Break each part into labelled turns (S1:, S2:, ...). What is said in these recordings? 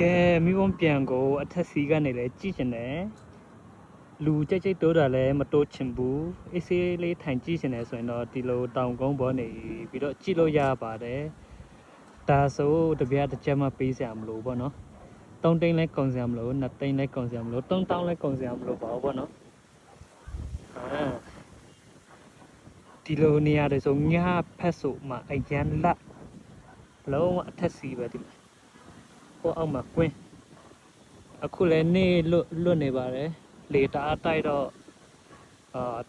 S1: ကဲမိဘပြန်ကိုအထက်စီကနေလဲကြည့်ချင်တယ်လူကြိတ်ကြိတ်တိုးတာလည်းမတိုးချင်ဘူးအေးဆေးလေးထိုင်ကြည့်ချင်တယ်ဆိုရင်တော့ဒီလိုတောင်ကုန်းပေါ်နေပြီးတော့ကြည့်လို့ရပါတယ်ဒါဆိုတပြားတစ်ချက်မှပေးစရာမလိုဘောနော်3သိန်းလဲကုန်စရာမလို2သိန်းလဲကုန်စရာမလို3တောင်းလဲကုန်စရာမလိုပါဘူးဘောနော်ဒီလိုနေရာတွေဆိုညဖက်ဆိုမှအရန်လက်လုံးဝအထက်စီပဲဒီမှာဟိုအောက်မှာကွင်းအခုလည်းနေလွတ်နေပါတယ်လေတအားတိုက်တော့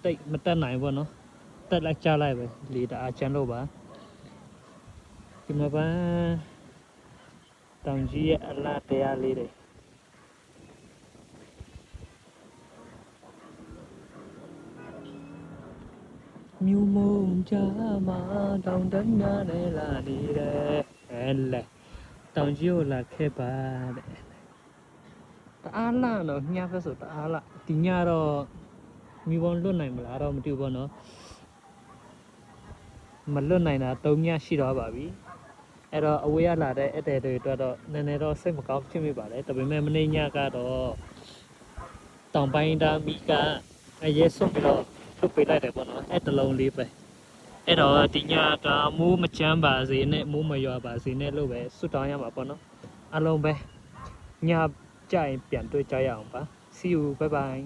S1: တိတ်မတက်နိုင်ဘောနော်တက်လိုက်ကြလိုက်ပဲလေတအားချမ်းလို့ပါဒီမှာပါတောင်ကြီးရဲ့အလားတရားလေးတွေမြူမုံကြမှာတောင်တန်းများနဲ့လာနေတယ်ဟဲ့လေတောင်ကြီးကိုလာခဲ့ပါတဲ့တအားလာတော့ညဖက်ဆိုတအားလာဒီညတော့မိဘလွတ်နိုင်မလားတော့မသိဘူးပေါ့နော်မလွတ်နိုင်တာ3ညရှိတော့ပါပြီအဲ့တော့အဝေးရလာတဲ့ဧည့်သည်တွေအတွက်တော့နည်းနည်းတော့စိတ်မကောင်းဖြစ်မိပါတယ်ဒါပေမဲ့မနေ့ညကတော့တောင်ပိုင်းသားမိကအရေးဆုံးပြီးတော့လွတ်ပေးလိုက်တယ်ပေါ့နော်အဲ့တလုံးလေးပဲအဲ့တော့ဒီညကမိုးမချမ်းပါစေနဲ့မိုးမရွာပါစေနဲ့လို့ပဲဆုတောင်းရမှာပေါ့နော်အလုံးပဲညကြရင်ပြန်တွေ့ကြရအောင်ပါ see you bye bye